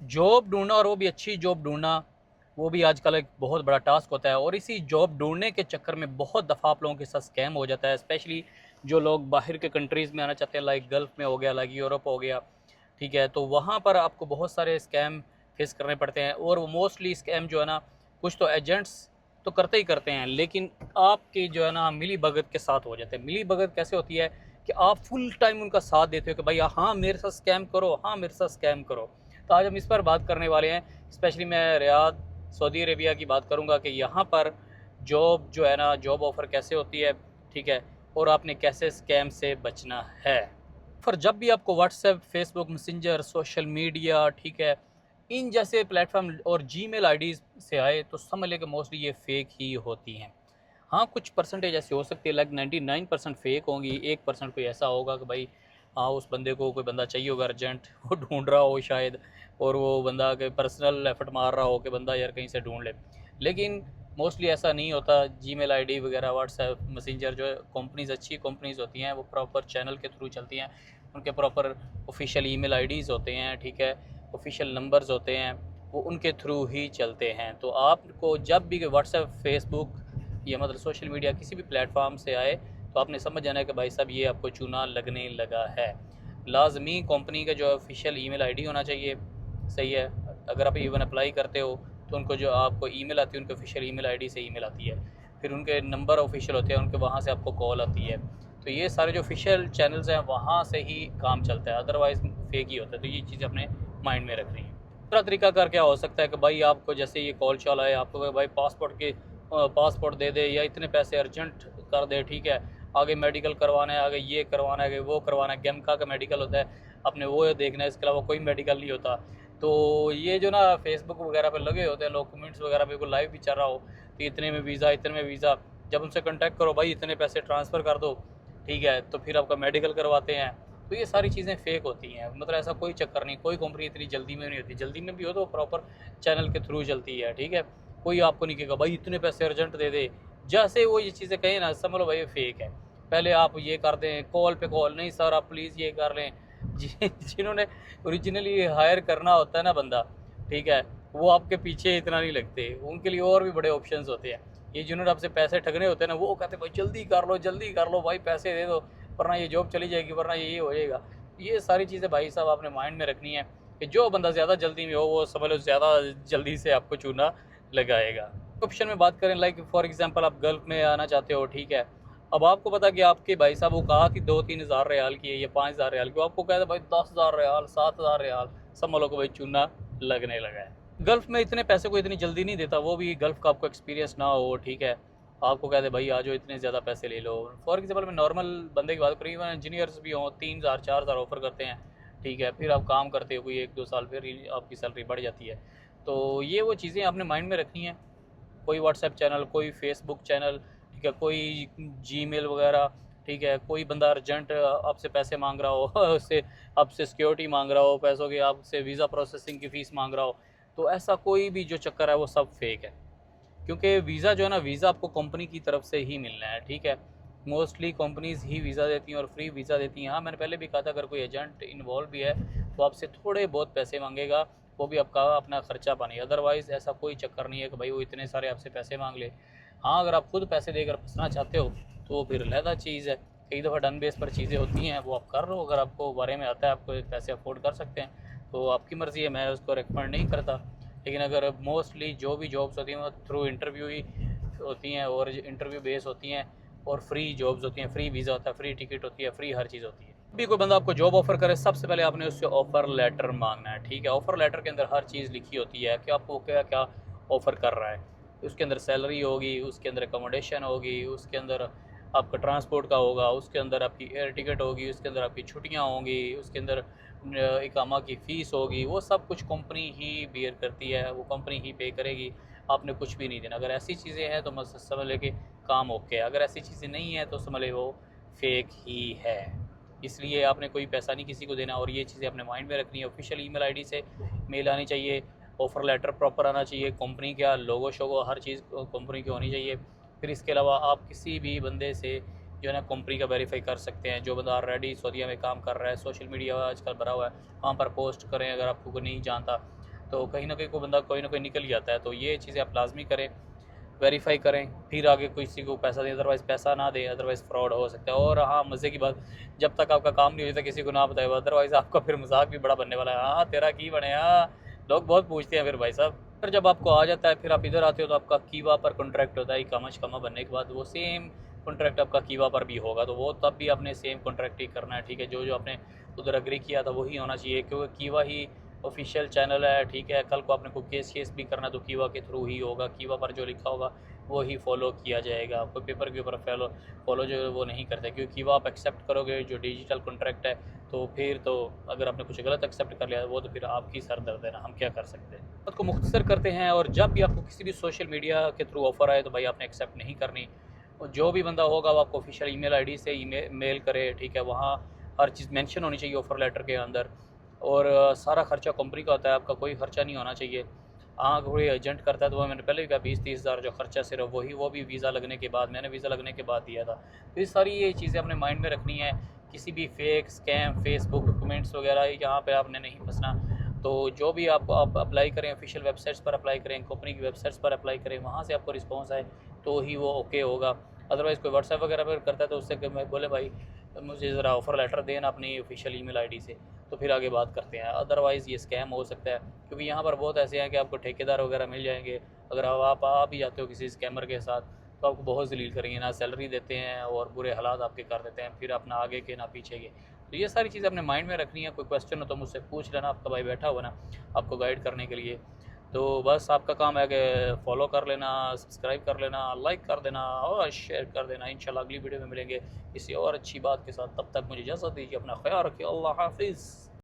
Job ढूँढना और वो भी अच्छी जॉब ढूँढना, वो भी आजकल एक बहुत बड़ा टास्क होता है और इसी जॉब ढूँढने के चक्कर में बहुत दफ़ा आप लोगों के साथ स्कैम हो जाता है। स्पेशली जो लोग बाहर के कंट्रीज़ में आना चाहते हैं, लाइक गल्फ़ में हो गया, लाइक यूरोप हो गया, ठीक है? तो वहाँ पर आपको बहुत सारे स्कैम फेस करने पड़ते हैं और वो मोस्टली स्कैम जो है ना, कुछ तो एजेंट्स तो करते ही करते हैं, लेकिन आपकी जो है ना मिली-भगत के साथ हो जाते हैं। मिली-भगत कैसे होती है कि आप फुल टाइम उनका साथ देते हो कि भाई हाँ, मेरे साथ स्कैम करो, हाँ, मेरे साथ स्कैम करो। तो आज हम इस पर बात करने वाले हैं। स्पेशली मैं रियाद, सऊदी अरेबिया की बात करूँगा कि यहाँ पर जॉब जो है ना, जॉब ऑफ़र कैसे होती है, ठीक है? और आपने कैसे स्कैम से बचना है। पर जब भी आपको WhatsApp, Facebook messenger, social media, ठीक है, इन जैसे प्लेटफ़ॉर्म और जीमेल आईडीज़ से आए तो समझ लें कि मोस्टली ये फ़ेक ही होती हैं। हाँ, कुछ परसेंटेज ऐसी हो सकती है, लाइक 99% फ़ेक होंगी, 1% कोई ऐसा होगा कि भाई हाँ, उस बंदे को कोई बंदा चाहिए होगा अर्जेंट, वो ढूँढ रहा हो शायद और वो बंदा के पर्सनल एफ़र्ट मार रहा हो कि बंदा यार कहीं से ढूँढ ले। लेकिन मोस्टली ऐसा नहीं होता। जीमेल आईडी वगैरह, व्हाट्सएप, मैसेंजर जो है कंपनीज़, अच्छी कंपनीज़ होती हैं, वो प्रॉपर चैनल के थ्रू चलती हैं। उनके प्रॉपर ऑफ़िशियल ईमेल आईडीज़ होते हैं, ठीक है? ऑफ़िशियल नंबर्स होते हैं, वो उनके थ्रू ही चलते हैं। तो आपको जब भी व्हाट्सएप, फ़ेसबुक या मतलब सोशल मीडिया किसी भी प्लेटफ़ॉर्म से आए, तो आपने समझ जाना है कि भाई साहब ये आपको चूना लगने लगा है। लाज़मी कंपनी का जो ऑफ़िशियल ईमेल आईडी होना चाहिए, सही है? अगर आप इवन अप्लाई करते हो, तो उनको जो आपको ईमेल आती है, उनके ऑफ़िशियल ईमेल आईडी से ईमेल आती है। फिर उनके नंबर ऑफ़िशियल होते हैं, उनके वहाँ से आपको कॉल आती है। तो ये सारे जो ऑफ़िशियल चैनल्स हैं, वहाँ से ही काम चलता है, अदरवाइज़ फ़ेक ही होता है। तो ये चीज़ें अपने माइंड में रखनी है। दूसरा तरीकाकार क्या हो सकता है कि भाई आपको जैसे ये कॉल चल आए, आपको कहे भाई पासपोर्ट दे दे या इतने पैसे अर्जेंट कर दे, ठीक है? आगे मेडिकल करवाना है, आगे ये करवाना है, आगे वो करवाना है, गेमका का मेडिकल होता है, आपने वो देखना है, इसके अलावा कोई मेडिकल नहीं होता। तो ये जो ना फ़ेसबुक वगैरह पे लगे होते हैं लोग, कमेंट्स वगैरह पे कोई लाइव भी चल रहा हो, तो इतने में वीज़ा, इतने में वीज़ा, जब उनसे कॉन्टैक्ट करो भाई इतने पैसे ट्रांसफ़र कर दो, ठीक है? तो फिर आपका मेडिकल करवाते हैं। तो ये सारी चीज़ें फ़ेक होती हैं, मतलब ऐसा कोई चक्कर नहीं, कोई कंपनी इतनी जल्दी में नहीं होती, जल्दी में भी हो तो प्रॉपर चैनल के थ्रू चलती है, ठीक है? कोई आपको नहीं कहेगा भाई इतने पैसे अर्जेंट दे दे। जैसे वो ये चीज़ें कहें ना, समझ लो भाई ये फ़ेक है। पहले आप ये कर दें, कॉल पे कॉल, नहीं सर आप प्लीज़ ये कर लें। जिन्होंने ओरिजिनली हायर करना होता है ना बंदा, ठीक है? वो आपके पीछे इतना नहीं लगते, उनके लिए और भी बड़े ऑप्शंस होते हैं। ये जिन्होंने आपसे पैसे ठगने होते हैं ना, वो कहते हैं भाई जल्दी कर लो भाई पैसे दे दो, वरना ये जॉब चली जाएगी, वरना ये हो जाएगा। ये सारी चीज़ें भाई साहब आपने माइंड में रखनी है कि जो बंदा ज़्यादा जल्दी में हो, वो समझ लो ज़्यादा जल्दी से आपको चूना लगाएगा। ऑप्शन में बात करें, लाइक फॉर एग्ज़ाम्पल आप गल्फ़ में आना चाहते हो, ठीक है? अब आपको पता कि आपके भाई साहब वो कहा कि 2-3 हज़ार रियाल की है या 5,000 रियाल की, वो आपको कहता है भाई 10,000 रियाल, 7,000 रियाल, समझ लो कि भाई चूना लगने लगा है। गल्फ़ में इतने पैसे को इतनी जल्दी नहीं देता, वो भी गल्फ़ का आपको एक्सपीरियंस ना हो, ठीक है? आपको कहते हैं भाई आ जाओ इतने ज़्यादा पैसे ले लो। फॉर एग्ज़ाम्पल मैं नॉर्मल बंदे की बात करूँ, इवन इंजीनियर्स भी हों, 3,000 4,000 ऑफ़र करते हैं, ठीक है? फिर आप काम करते हो कोई 1-2 साल, फिर आपकी सैलरी बढ़ जाती है। तो ये वो चीज़ें आपने माइंड में रखनी है। कोई व्हाट्सएप चैनल, कोई फेसबुक चैनल, ठीक है, कोई जीमेल वगैरह, ठीक है, कोई बंदा अर्जेंट आपसे पैसे मांग रहा हो उससे आपसे सिक्योरिटी मांग रहा हो पैसों की, आपसे वीज़ा प्रोसेसिंग की फ़ीस मांग रहा हो, तो ऐसा कोई भी जो चक्कर है वो सब फेक है। क्योंकि वीज़ा जो है ना, वीज़ा आपको कंपनी की तरफ से ही मिलना है, ठीक है? मोस्टली कंपनीज़ ही वीज़ा देती हैं और फ्री वीज़ा देती हैं। हाँ, मैंने पहले भी कहा था अगर कोई एजेंट इन्वॉल्व भी है, तो आपसे थोड़े बहुत पैसे माँगेगा, वो भी आपका अपना खर्चा पानी। अदरवाइज़ ऐसा कोई चक्कर नहीं है कि भाई वो इतने सारे आपसे पैसे माँग ले। हाँ, अगर आप खुद पैसे देकर फँसना चाहते हो, तो फिर अलहदा चीज़ है। कई दफ़ा डन बेस पर चीज़ें होती हैं, वो आप कर लो, अगर आपको बारे में आता है, आपको पैसे अफ़ोर्ड कर सकते हैं, तो आपकी मर्ज़ी है, मैं उसको रिकमेंड नहीं करता। लेकिन अगर मोस्टली जो भी जॉब्स होती हैं वो थ्रू इंटरव्यू ही होती हैं और इंटरव्यू बेस होती हैं और फ्री जॉब्स होती हैं, फ्री वीज़ा होता है, फ्री टिकट होती है, फ्री हर चीज़ होती है। भी कोई बंदा आपको जॉब ऑफ़र करे, सबसे पहले आपने उससे ऑफ़र लेटर मांगना है, ठीक है? ऑफ़र लेटर के अंदर हर चीज़ लिखी होती है कि आपको क्या क्या ऑफ़र कर रहा है। उसके अंदर सैलरी होगी, उसके अंदर अकोमोडेशन होगी, उसके अंदर आपका ट्रांसपोर्ट का होगा, उसके अंदर आपकी एयर टिकट होगी, उसके अंदर आपकी छुट्टियाँ होंगी, उसके अंदर इकामा की फ़ीस होगी, वो सब कुछ कंपनी ही बियर करती है, वो कंपनी ही पे करेगी, आपने कुछ भी नहीं देना। अगर ऐसी चीज़ें हैं तो बस समझ लें कि काम ओके है, अगर ऐसी चीज़ें नहीं हैं तो समझ लें वो फ़ेक ही है। इसलिए आपने कोई पैसा नहीं किसी को देना और ये चीज़ें अपने माइंड में रखनी है। ऑफ़िशियल ईमेल आईडी से मेल आनी चाहिए, ऑफ़र लेटर प्रॉपर आना चाहिए, कंपनी का लोगो शोगो हर चीज़ कंपनी की होनी चाहिए। फिर इसके अलावा आप किसी भी बंदे से जो है ना कंपनी का वेरीफाई कर सकते हैं। जो बंदा ऑलरेडी सऊदीया में काम कर रहा है, सोशल मीडिया आजकल भरा हुआ है, वहाँ पर पोस्ट करें अगर आपको कोई नहीं जानता। तो कहीं ना कहीं कोई बंदा कोई ना कोई निकल ही आता है। तो ये चीज़ें आप लाजमी करें, वेरीफाई करें, फिर आगे किसी को पैसा दें, अदरवाइज़ पैसा ना दें, अदरवाइज़ फ्रॉड हो सकता है। और हाँ, मज़े की बात, जब तक आपका काम नहीं हो जाता किसी को ना बताए, अदरवाइज़ आपका फिर मजाक भी बड़ा बनने वाला है। हाँ तेरा की बने, हाँ लोग बहुत पूछते हैं फिर भाई साहब। फिर जब आपको आ जाता है, फिर आप इधर आते हो तो आपका कीवा पर कॉन्ट्रैक्ट होता है, इकामा शिकामा बनने के बाद वो सेम कॉन्ट्रैक्ट आपका कीवा पर भी होगा। तो वो तब भी आपने सेम कॉन्ट्रैक्ट ही करना है, ठीक है। जो जो आपने उधर अग्री किया था वही होना चाहिए, क्योंकि कीवा ही ऑफिशियल चैनल है, ठीक है। कल को आपने कोई केस भी करना तो कीवा के थ्रू ही होगा, कीवा पर जो लिखा होगा वो ही फॉलो किया जाएगा। कोई पेपर के ऊपर फॉलो जो है वो नहीं करते, क्योंकि कीवा आप एक्सेप्ट करोगे जो डिजिटल कॉन्ट्रैक्ट है, तो फिर तो अगर आपने कुछ गलत एक्सेप्ट कर लिया वो तो फिर आपकी सर दर्द है ना, हम क्या कर सकते हैं। बात को मुख्तसर करते हैं, और जब भी आपको किसी भी सोशल मीडिया के थ्रू ऑफर आए तो भाई आपने एक्सेप्ट नहीं करनी। और जो भी बंदा होगा वो आपको ऑफिशियल ईमेल आईडी से मेल करे, ठीक है। वहाँ हर चीज़ मेंशन होनी चाहिए ऑफ़र लेटर के अंदर। और सारा खर्चा कंपनी का होता है, आपका कोई खर्चा नहीं होना चाहिए। हाँ, कोई एजेंट करता है तो वो मैंने पहले भी कहा 20-30 हज़ार जो खर्चा सिर्फ वही, वो भी वीज़ा लगने के बाद, मैंने वीज़ा लगने के बाद दिया था। तो ये सारी ये चीज़ें अपने माइंड में रखनी है। किसी भी फेक स्कैम फेसबुक कमेंट्स वगैरह यहाँ पे आपने नहीं फंसना। तो जो भी आप अप्लाई करें, ऑफिशियल वेबसाइट्स पर अप्लाई करें, कंपनी की वेबसाइट्स पर अप्लाई करें, वहाँ से आपको रिस्पॉन्स आए तो ही वो ओके होगा। अदरवाइज़ कोई व्हाट्सएप वगैरह पर करता है तो उससे मैं बोले भाई मुझे ज़रा ऑफ़र लेटर देना अपनी ऑफिशियल ईमेल आईडी से, तो फिर आगे बात करते हैं। अदरवाइज़ ये स्कैम हो सकता है, क्योंकि यहाँ पर बहुत ऐसे हैं कि आपको ठेकेदार वगैरह मिल जाएंगे। अगर आप आ भी जाते हो किसी स्कैमर के साथ तो आपको बहुत जलील करेंगे, ना सैलरी देते हैं और बुरे हालात आपके कर देते हैं, फिर अपना आगे के ना पीछे के। तो ये सारी चीज़ें अपने माइंड में रखनी है। कोई क्वेश्चन हो तो मुझसे पूछ लेना, आपका भाई बैठा हुआ ना आपको गाइड करने के लिए। तो बस आपका काम है कि फॉलो कर लेना, सब्सक्राइब कर लेना, लाइक कर देना और शेयर कर देना। इंशाल्लाह अगली वीडियो में मिलेंगे किसी और अच्छी बात के साथ। तब तक मुझे इजाज़त दीजिए, अपना ख्याल रखिए। अल्लाह हाफिज़।